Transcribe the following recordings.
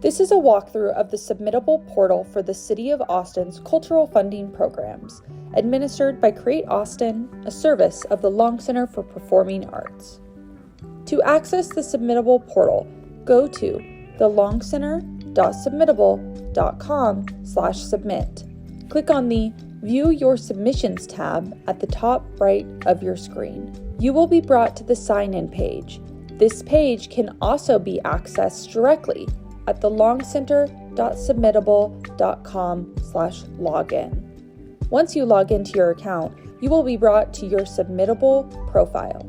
This is a walkthrough of the Submittable portal for the City of Austin's cultural funding programs, administered by Create Austin, a service of the Long Center for Performing Arts. To access the Submittable portal, go to thelongcenter.submittable.com/submit. Click on the View Your Submissions tab at the top right of your screen. You will be brought to the sign-in page. This page can also be accessed directly at thelongcenter.submittable.com/login. Once you log into your account, you will be brought to your Submittable profile.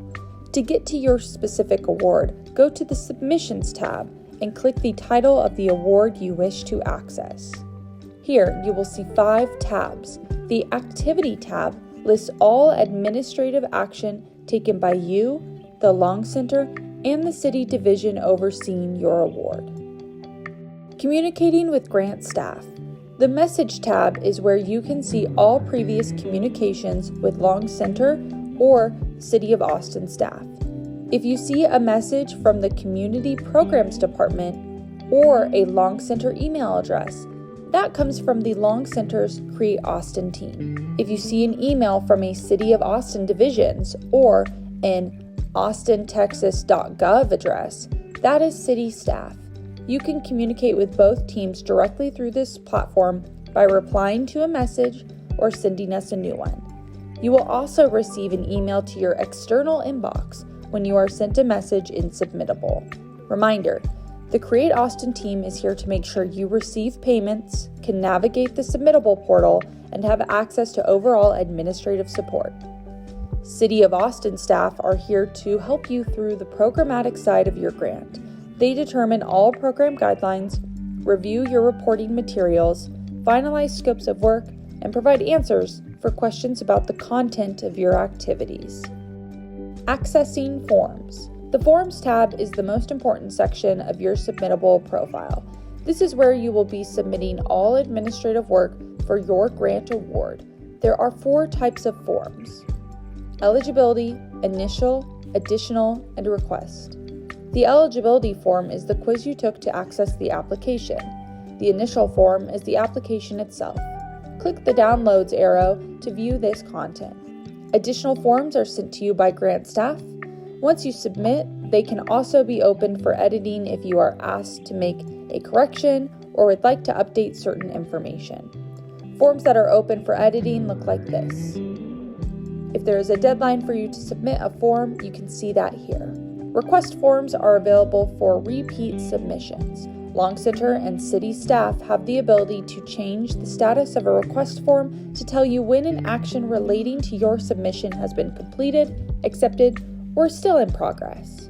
To get to your specific award, go to the Submissions tab and click the title of the award you wish to access. Here, you will see 5 tabs. The Activity tab lists all administrative action taken by you, the Long Center, and the City Division overseeing your award. Communicating with grant staff. The Message tab is where you can see all previous communications with Long Center or City of Austin staff. If you see a message from the Community Programs Department or a Long Center email address, that comes from the Long Center's Create Austin team. If you see an email from a City of Austin divisions or an austintexas.gov address, that is city staff. You can communicate with both teams directly through this platform by replying to a message or sending us a new one. You will also receive an email to your external inbox when you are sent a message in Submittable. Reminder, the Create Austin team is here to make sure you receive payments, can navigate the Submittable portal, and have access to overall administrative support. City of Austin staff are here to help you through the programmatic side of your grant. They determine all program guidelines, review your reporting materials, finalize scopes of work, and provide answers for questions about the content of your activities. Accessing forms. The Forms tab is the most important section of your Submittable profile. This is where you will be submitting all administrative work for your grant award. There are 4 types of forms: eligibility, initial, additional, and request. The eligibility form is the quiz you took to access the application. The initial form is the application itself. Click the Downloads arrow to view this content. Additional forms are sent to you by grant staff. Once you submit, they can also be opened for editing if you are asked to make a correction or would like to update certain information. Forms that are open for editing look like this. If there is a deadline for you to submit a form, you can see that here. Request forms are available for repeat submissions. Long Center and City staff have the ability to change the status of a request form to tell you when an action relating to your submission has been completed, accepted, or still in progress.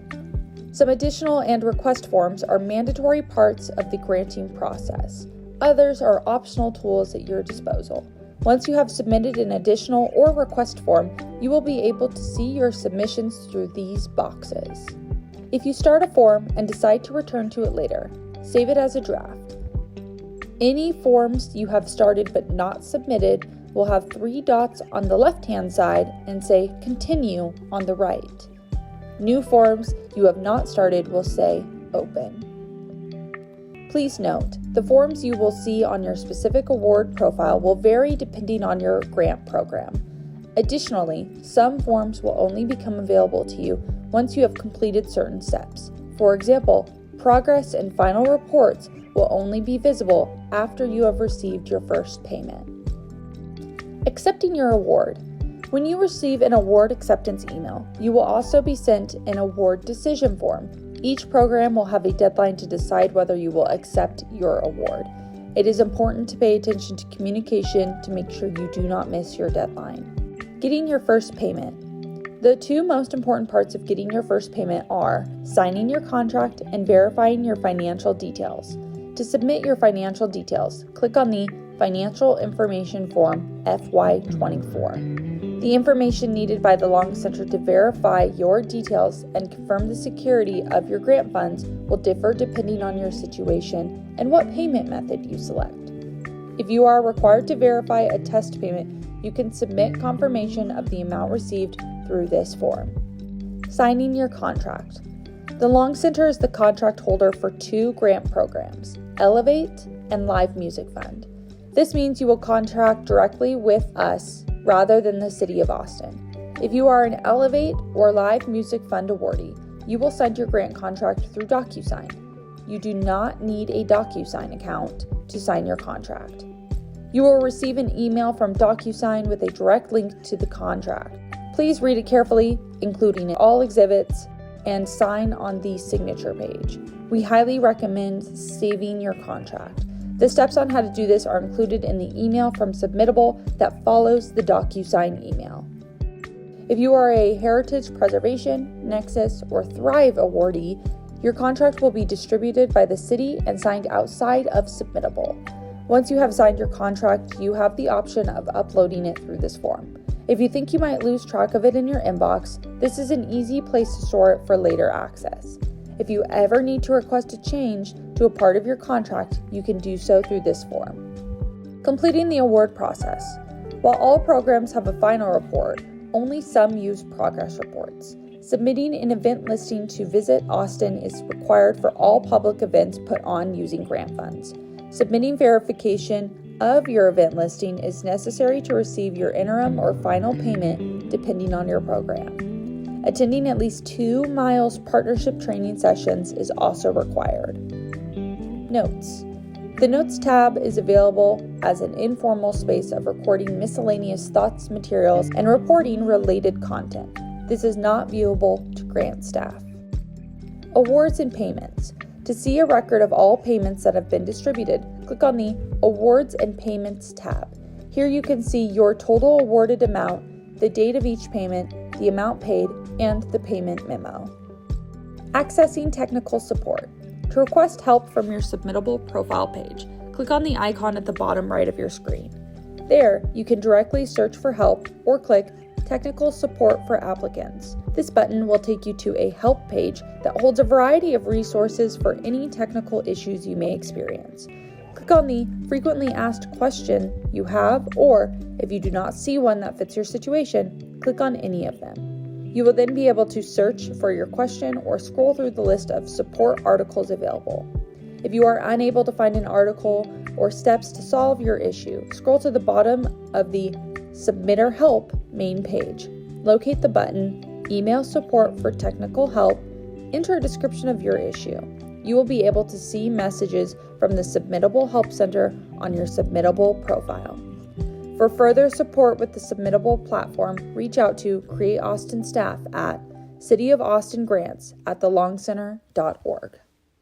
Some additional and request forms are mandatory parts of the granting process. Others are optional tools at your disposal. Once you have submitted an additional or request form, you will be able to see your submissions through these boxes. If you start a form and decide to return to it later, save it as a draft. Any forms you have started but not submitted will have 3 dots on the left-hand side and say Continue on the right. New forms you have not started will say Open. Please note, the forms you will see on your specific award profile will vary depending on your grant program. Additionally, some forms will only become available to you once you have completed certain steps. For example, progress and final reports will only be visible after you have received your first payment. Accepting your award. When you receive an award acceptance email, you will also be sent an award decision form. Each program will have a deadline to decide whether you will accept your award. It is important to pay attention to communication to make sure you do not miss your deadline. Getting your first payment. The 2 most important parts of getting your first payment are signing your contract and verifying your financial details. To submit your financial details, click on the Financial Information Form FY24. The information needed by the Long Center to verify your details and confirm the security of your grant funds will differ depending on your situation and what payment method you select. If you are required to verify a test payment, you can submit confirmation of the amount received through this form. Signing your contract. The Long Center is the contract holder for 2 grant programs, Elevate and Live Music Fund. This means you will contract directly with us rather than the City of Austin. If you are an Elevate or Live Music Fund awardee, you will send your grant contract through DocuSign. You do not need a DocuSign account to sign your contract. You will receive an email from DocuSign with a direct link to the contract. Please read it carefully, including all exhibits, and sign on the signature page. We highly recommend saving your contract. The steps on how to do this are included in the email from Submittable that follows the DocuSign email. If you are a Heritage Preservation, Nexus, or Thrive awardee, your contract will be distributed by the city and signed outside of Submittable. Once you have signed your contract, you have the option of uploading it through this form. If you think you might lose track of it in your inbox, this is an easy place to store it for later access. If you ever need to request a change to a part of your contract, you can do so through this form. Completing the award process. While all programs have a final report, only some use progress reports. Submitting an event listing to Visit Austin is required for all public events put on using grant funds. Submitting verification of your event listing is necessary to receive your interim or final payment depending on your program. Attending at least 2 Miles partnership training sessions is also required. Notes. The Notes tab is available as an informal space of recording miscellaneous thoughts, materials, and reporting related content. This is not viewable to grant staff. Awards and payments. To see a record of all payments that have been distributed, click on the Awards and Payments tab. Here you can see your total awarded amount, the date of each payment, the amount paid, and the payment memo. Accessing technical support. To request help from your Submittable profile page, click on the icon at the bottom right of your screen. There, you can directly search for help or click Technical Support for Applicants. This button will take you to a help page that holds a variety of resources for any technical issues you may experience. Click on the frequently asked question you have, or if you do not see one that fits your situation, click on any of them. You will then be able to search for your question or scroll through the list of support articles available. If you are unable to find an article or steps to solve your issue, scroll to the bottom of the Submitter Help main page. Locate the button, Email Support for Technical Help, enter a description of your issue. You will be able to see messages from the Submittable Help Center on your Submittable profile. For further support with the Submittable platform, reach out to Create Austin staff at cityofAustingrants@thelongcenter.org.